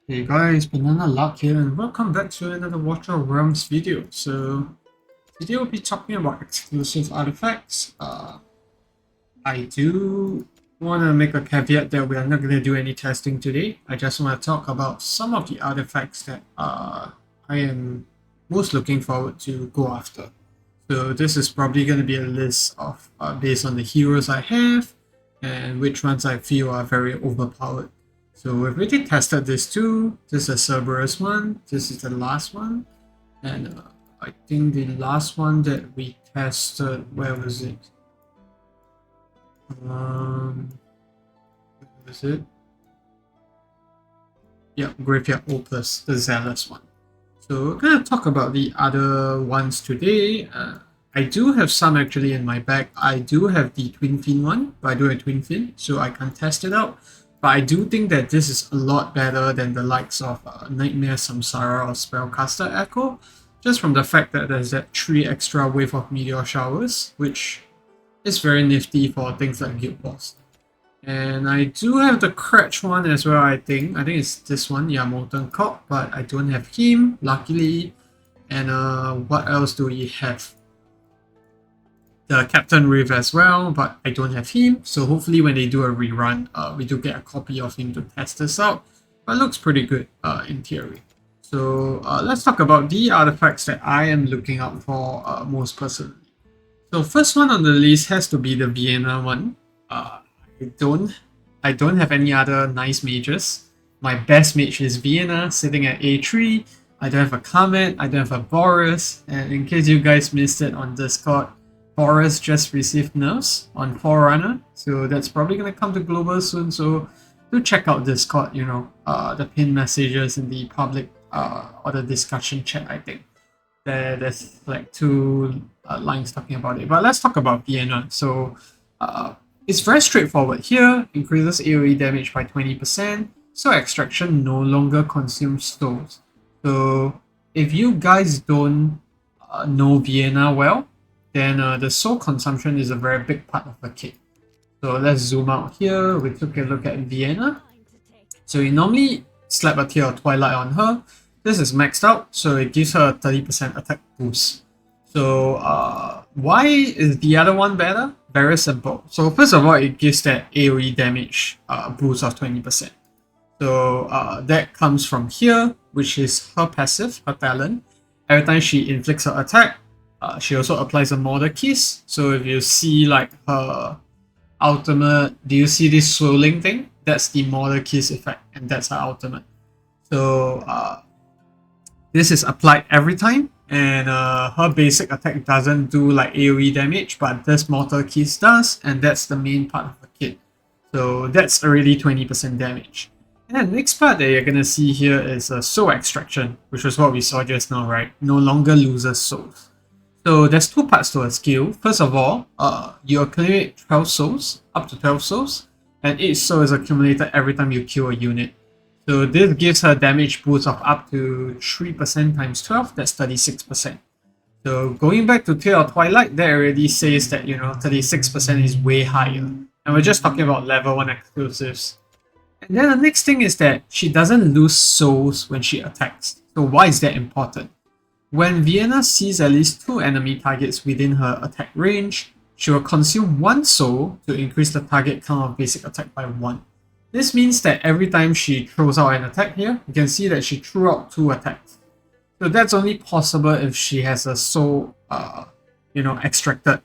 Hey guys, Banana Luck here and welcome back to another Watcher of Realms video. So today we'll be talking about exclusive artifacts. I do want to make a caveat that we are not going to do any testing today. I just want to talk about some of the artifacts that I am most looking forward to go after. So this is probably going to be a list of based on the heroes I have and which ones I feel are very overpowered. So we've already tested this too. This is a Cerberus one. This is the last one. And I think the last one that we tested, where was it? Where was it? Yeah, Graveyard Opus, the Zealous one. So we're going to talk about the other ones today. I do have some actually in my bag. I do have the Twin Fin one, but I do have Twin Fin, so I can test it out. But I do think that this is a lot better than the likes of Nightmare Samsara or Spellcaster Echo, just from the fact that there's that 3 extra wave of meteor showers, which is very nifty for things like Guild Boss. And I do have the Cratch one as well, I think. I think it's this one, yeah, Molten Cock, but I don't have him, luckily. And what else do we have? The Captain Riv as well, but I don't have him. So hopefully when they do a rerun, we do get a copy of him to test this out. But it looks pretty good in theory. So let's talk about the artifacts that I am looking out for most personally. So first one on the list has to be the Vierna one. I don't have any other nice mages. My best mage is Vierna sitting at A3. I don't have a Kamet, I don't have a Boris, and in case you guys missed it on Discord, Boris just received nerfs on Forerunner, so that's probably gonna come to global soon. So do check out Discord, the pinned messages in the public or the discussion chat. I think there's like two lines talking about it. But let's talk about Vierna. So it's very straightforward here. Increases AoE damage by 20%. So extraction no longer consumes souls. So if you guys don't know Vierna well, then the soul consumption is a very big part of the kit. So let's zoom out here. We took a look at Vierna. So you normally slap a Tear of Twilight on her. This is maxed out, so it gives her a 30% attack boost. So why is the other one better? Very simple. So first of all, it gives that AoE damage boost of 20%. So that comes from here, which is her passive, her talent. Every time she inflicts her attack, she also applies a Mortar Kiss. So if you see like her ultimate, do you see this swirling thing? That's the Mortar Kiss effect, and that's her ultimate. So this is applied every time, and her basic attack doesn't do like AoE damage, but this Mortar Kiss does, and that's the main part of the kit. So that's already 20% damage. And the next part that you're gonna see here is soul extraction, which was what we saw just now, right? No longer loses souls. So there's two parts to a skill. First of all, you accumulate 12 souls, up to 12 souls, and each soul is accumulated every time you kill a unit. So this gives her damage boost of up to 3% times 12, that's 36%. So going back to Tear of Twilight, that already says that, 36% is way higher. And we're just talking about level 1 exclusives. And then the next thing is that she doesn't lose souls when she attacks. So why is that important? When Vierna sees at least 2 enemy targets within her attack range, she will consume 1 soul to increase the target count of basic attack by 1. This means that every time she throws out an attack here, you can see that she threw out 2 attacks. So that's only possible if she has a soul, extracted.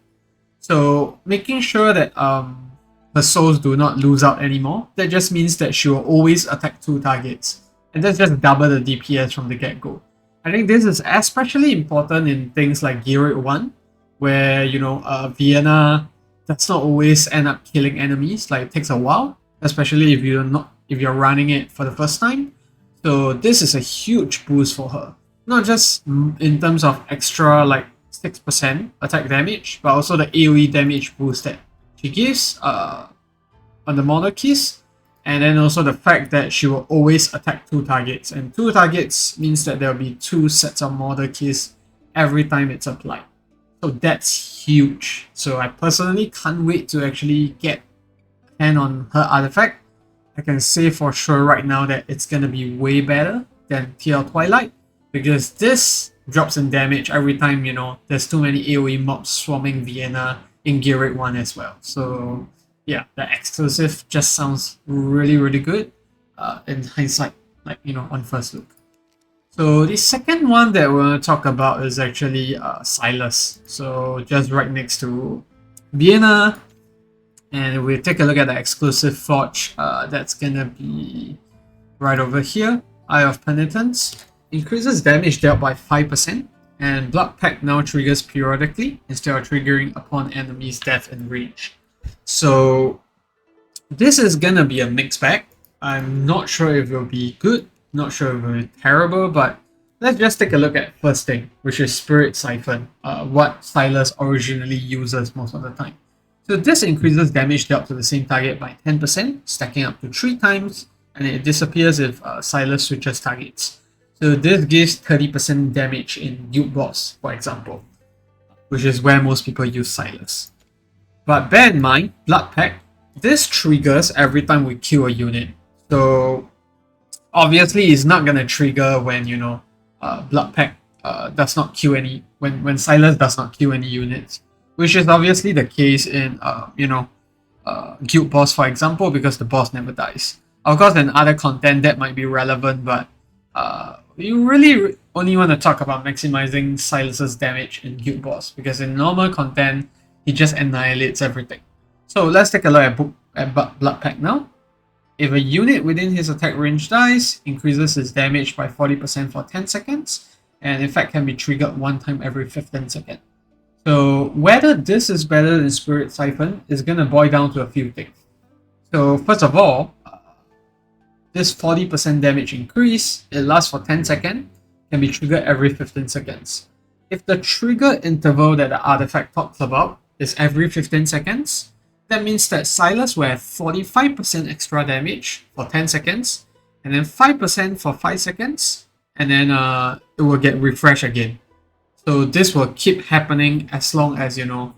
So making sure that her souls do not lose out anymore, that just means that she will always attack 2 targets. And that's just double the DPS from the get-go. I think this is especially important in things like Gear 1, where, Vierna does not always end up killing enemies, like it takes a while, especially if you're running it for the first time. So this is a huge boost for her. Not just in terms of extra like 6% attack damage, but also the AoE damage boost that she gives on the Mortar Kiss. And then also the fact that she will always attack 2 targets. And 2 targets means that there will be 2 sets of Mortar Kiss every time it's applied. So that's huge. So I personally can't wait to actually get a hand on her artifact. I can say for sure right now that it's gonna be way better than TL Twilight, because this drops in damage every time, you know, there's too many AoE mobs swarming Vierna in Gear Rate 1 as well. So yeah, the exclusive just sounds really, really good in hindsight, like, you know, on first look. So the second one that we're going to talk about is actually Silas. So just right next to Vierna, and we'll take a look at the exclusive forge. That's going to be right over here. Eye of Penitence. Increases damage dealt by 5%, and Blood Pact now triggers periodically instead of triggering upon enemy's death in range. So this is going to be a mixed bag. I'm not sure if it will be good, not sure if it will be terrible, but let's just take a look at first thing, which is Spirit Siphon, what Silas originally uses most of the time. So this increases damage dealt to the same target by 10%, stacking up to 3 times, and it disappears if Silas switches targets. So this gives 30% damage in Guild Boss, for example, which is where most people use Silas. But bear in mind, Blood Pact, this triggers every time we kill a unit. So obviously it's not gonna trigger when, you know, Blood Pact does not kill any, when Silas does not kill any units, which is obviously the case in you know, Guild Boss, for example, because the boss never dies. Of course, in other content that might be relevant, but you really only want to talk about maximizing Silas's damage in Guild Boss, because in normal content he just annihilates everything. So let's take a look at Blood Pact now. If a unit within his attack range dies, increases his damage by 40% for 10 seconds, and in fact can be triggered 1 time every 15 seconds. So whether this is better than Spirit Siphon is going to boil down to a few things. So first of all, this 40% damage increase, it lasts for 10 seconds, can be triggered every 15 seconds. If the trigger interval that the artifact talks about is every 15 seconds, that means that Silas will have 45% extra damage for 10 seconds, and then 5% for 5 seconds, and then it will get refreshed again. So this will keep happening as long as, you know,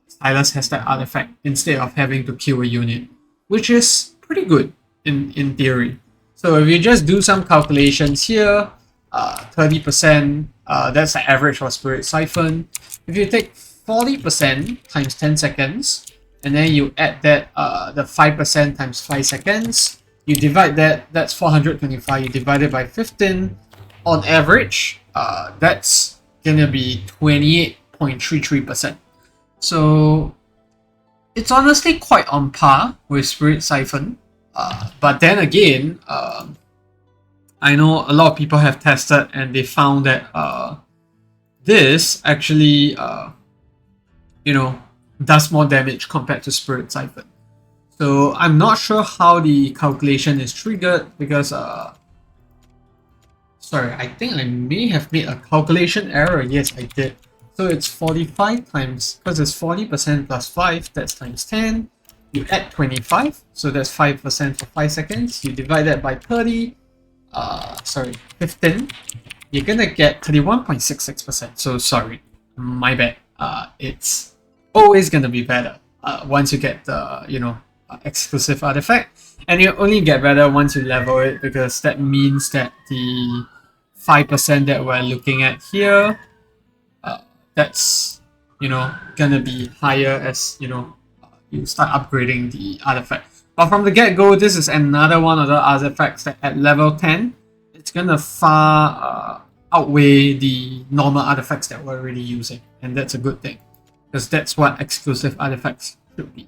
Silas has that artifact instead of having to kill a unit, which is pretty good in theory. So if you just do some calculations here, 30%, that's the average for Spirit Siphon. If you take 40% times 10 seconds, and then you add that the 5% times 5 seconds, you divide that, that's 425, you divide it by 15, on average, that's gonna be 28.33%. So it's honestly quite on par with Spirit Siphon, but then again, I know a lot of people have tested and they found that this actually, you know, does more damage compared to Spirit Siphon. So I'm not sure how the calculation is triggered, because sorry, I think I may have made a calculation error. Yes, I did. So it's 45 times, because it's 40% plus 5, that's times 10. You add 25, so that's 5% for 5 seconds. You divide that by 30, 15. You're gonna get 31.66%. So sorry, my bad. It's always gonna be better once you get the, you know, exclusive artifact, and you only get better once you level it, because that means that the 5% that we're looking at here, that's, you know, gonna be higher as, you know, you start upgrading the artifact. But from the get-go, this is another one of the artifacts that at level 10, it's gonna far outweigh the normal artifacts that we're already using, and that's a good thing, because that's what exclusive artifacts should be.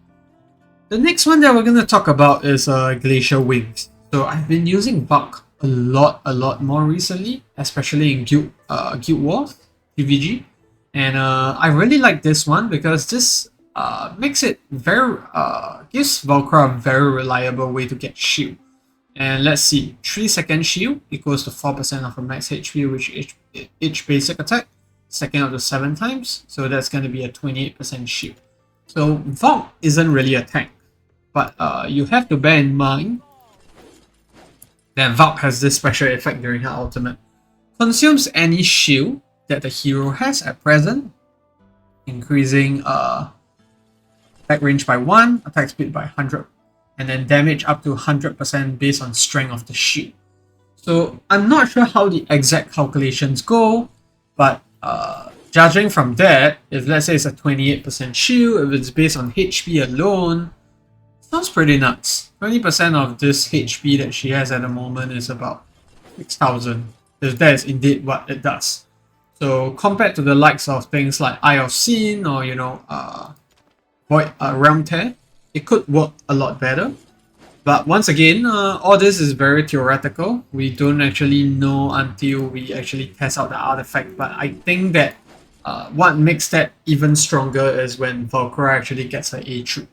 The next one that we're going to talk about is Glacial Wings. So I've been using Valk a lot more recently, especially in Guild Wars, PvG. And I really like this one because this makes it very, gives Valkyra a very reliable way to get shield. And let's see, 3-second shield equals to 4% of her max HP, which each basic attack, stacking up to 7 times. So that's going to be a 28% shield. So Valk isn't really a tank, but you have to bear in mind that Valk has this special effect during her ultimate. Consumes any shield that the hero has at present, increasing attack range by 1, attack speed by 100%, and then damage up to 100% based on strength of the shield. So I'm not sure how the exact calculations go, but judging from that, if let's say it's a 28% shield, if it's based on HP alone, sounds pretty nuts. 20% of this HP that she has at the moment is about 6,000, if that is indeed what it does. So compared to the likes of things like Eye of Sin or Void Realm Tear, it could work a lot better. But once again, all this is very theoretical. We don't actually know until we actually test out the artifact. But I think that what makes that even stronger is when Valkyra actually gets her A troop.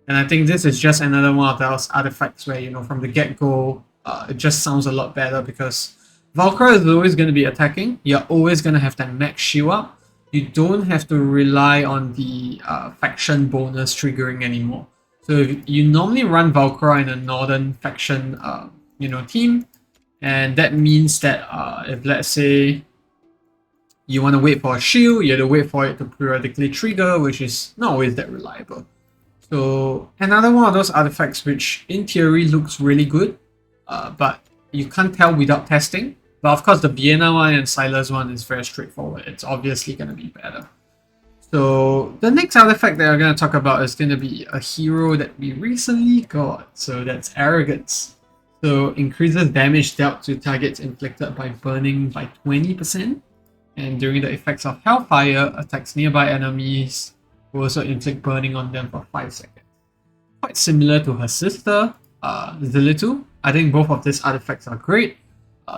And I think this is just another one of those artifacts where, from the get-go, it just sounds a lot better because Valkyra is always going to be attacking. You're always going to have that max shield up. You don't have to rely on the faction bonus triggering anymore. So if you normally run Valkyra in a northern faction, team, and that means that if let's say you want to wait for a shield, you have to wait for it to periodically trigger, which is not always that reliable. So another one of those artifacts which in theory looks really good, but you can't tell without testing. But of course the Vierna one and Silas one is very straightforward. It's obviously going to be better. So the next artifact that I'm going to talk about is going to be a hero that we recently got. So that's Arrogance. So increases damage dealt to targets inflicted by burning by 20%. And during the effects of Hellfire, attacks nearby enemies will also inflict burning on them for 5 seconds. Quite similar to her sister, Zilitu. I think both of these artifacts are great.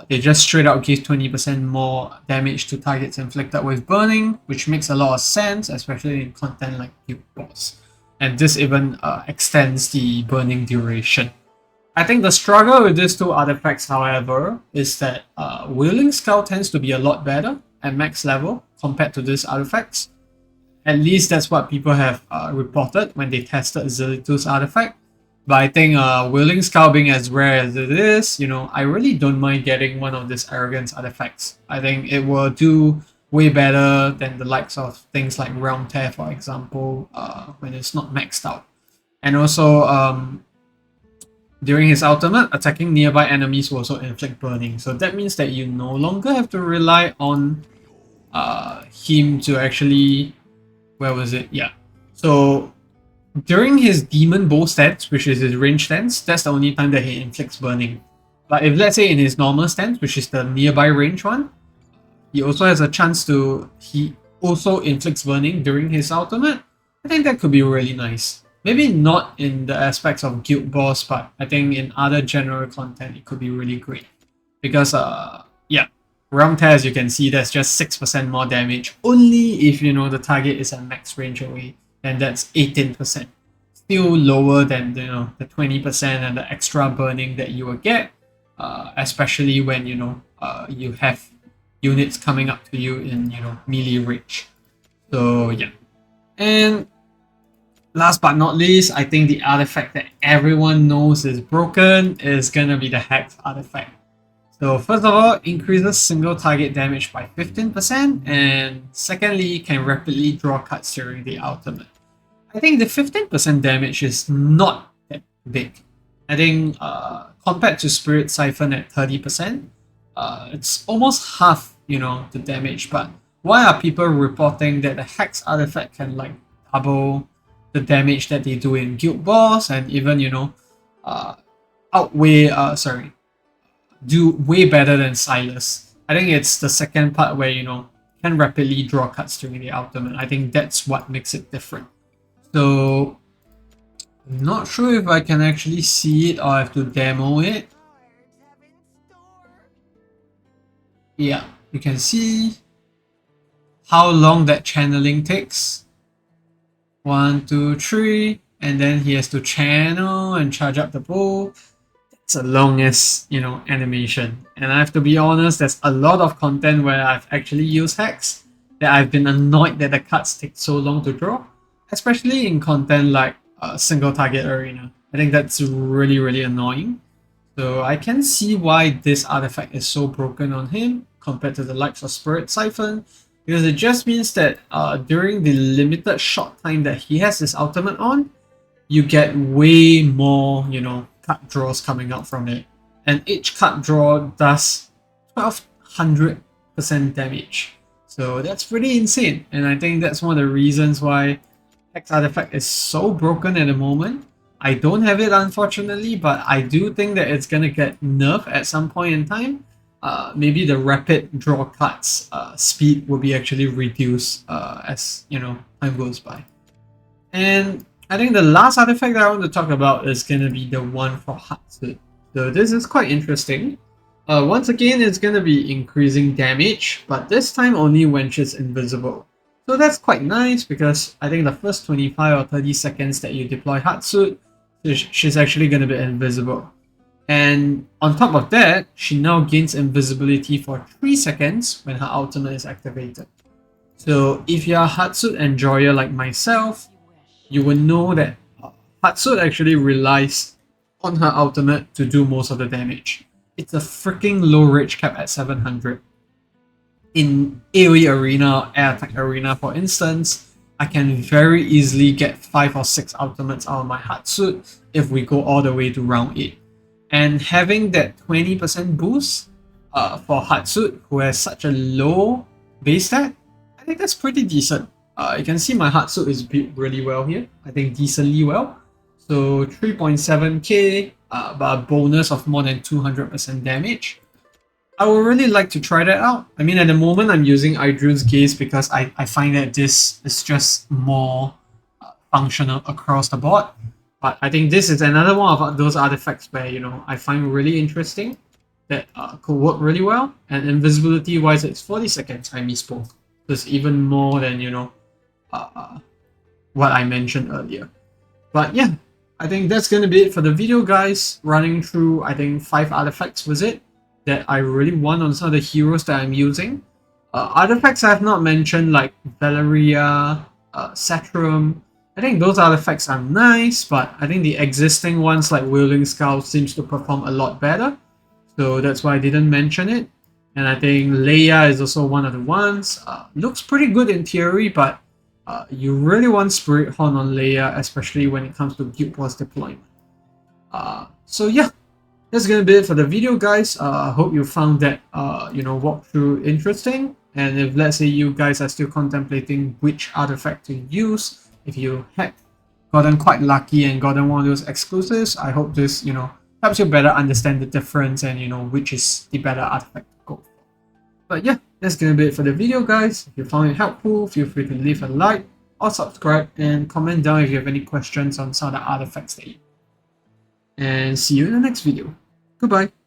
They just straight out give 20% more damage to targets inflicted with burning, which makes a lot of sense, especially in content like Guild Boss. And this even extends the burning duration. I think the struggle with these two artifacts, however, is that Wailing Skull tends to be a lot better at max level compared to these artifacts. At least that's what people have reported when they tested Zilitu's artifact. But I think Wailing Skull being as rare as it is, I really don't mind getting one of these Arrogance artifacts. I think it will do way better than the likes of things like Realm Tear, for example, when it's not maxed out. And also, during his ultimate, attacking nearby enemies will also inflict burning. So that means that you no longer have to rely on him to actually... Where was it? Yeah. So during his Demon Bow stance, which is his range stance, that's the only time that he inflicts burning. But if let's say in his normal stance, which is the nearby range one, he also has a chance to... He also inflicts burning during his ultimate. I think that could be really nice. Maybe not in the aspects of Guild Boss, but I think in other general content, it could be really great. Because, Realm Tear, as you can see, that's just 6% more damage. Only if, the target is at max range away, then that's 18%. Still lower than, the 20% and the extra burning that you will get, especially when, you have units coming up to you in, melee range. So, yeah. And last but not least, I think the artifact that everyone knows is broken is gonna be the Hex artifact. So first of all, increases single target damage by 15%, and secondly, can rapidly draw cards during the ultimate. I think the 15% damage is not that big. I think compared to Spirit Siphon at 30%, it's almost half, the damage. But why are people reporting that the Hex artifact can like double the damage that they do in Guild Boss and even, do way better than Silas? I think it's the second part where, can rapidly draw cards during the ultimate. I think that's what makes it different. So, I'm not sure if I can actually see it or I have to demo it. Yeah, you can see how long that channeling takes. 1, 2, 3, and then he has to channel and charge up the bow. It's the longest, animation. And I have to be honest, there's a lot of content where I've actually used Hex that I've been annoyed that the cards take so long to draw, especially in content like single target arena. I think that's really, really annoying. So I can see why this artifact is so broken on him compared to the likes of Spirit Siphon, because it just means that during the limited short time that he has his ultimate on, you get way more, you know, cut draws coming out from it. And each cut draw does 1200% damage. So that's pretty insane. And I think that's one of the reasons why Hex Artifact is so broken at the moment. I don't have it unfortunately, but I do think that it's gonna get nerfed at some point in time. Maybe the rapid draw cuts speed will be actually reduced as you know time goes by. And I think the last artifact that I want to talk about is gonna be the one for Hatsutt. So this is quite interesting. Once again, it's gonna be increasing damage, but this time only when she's invisible. So that's quite nice because I think the first 25 or 30 seconds that you deploy Hatsutt, she's actually going to be invisible. And on top of that, she now gains invisibility for 3 seconds when her ultimate is activated. So if you're a Hatsutt enjoyer like myself, you will know that Hatsutt actually relies on her ultimate to do most of the damage. It's a freaking low rage cap at 700. In AoE Arena, Air Attack Arena for instance, I can very easily get 5 or 6 ultimates out of my Hatsutt if we go all the way to round 8. And having that 20% boost for Hatsutt, who has such a low base stat, I think that's pretty decent. You can see my Hatsutt is built really well here, I think decently well. So 3.7k, but a bonus of more than 200% damage. I would really like to try that out. I mean, at the moment, I'm using Idrune's Gaze because I find that this is just more functional across the board. But I think this is another one of those artifacts where, you know, I find really interesting that could work really well. And invisibility-wise, it's 40 seconds, I misspoke. So it's even more than, you know, what I mentioned earlier. But yeah, I think that's going to be it for the video, guys. Running through, I think, 5 artifacts was it that I really want on some of the heroes that I'm using. Artifacts I have not mentioned like Valkyra, Satrum. I think those artifacts are nice, but I think the existing ones like Wielding Skull seems to perform a lot better. So that's why I didn't mention it. And I think Leia is also one of the ones. Looks pretty good in theory, but you really want Spirit Horn on Leia, especially when it comes to Guild Wars deployment. So yeah. That's gonna be it for the video, guys. I hope you found that you know, walkthrough interesting. And if let's say you guys are still contemplating which artifact to use, if you had gotten quite lucky and gotten one of those exclusives, I hope this, you know, helps you better understand the difference and, you know, which is the better artifact to go for. But yeah, that's gonna be it for the video, guys. If you found it helpful, feel free to leave a like or subscribe and comment down if you have any questions on some of the artifacts that you. And see you in the next video. Goodbye.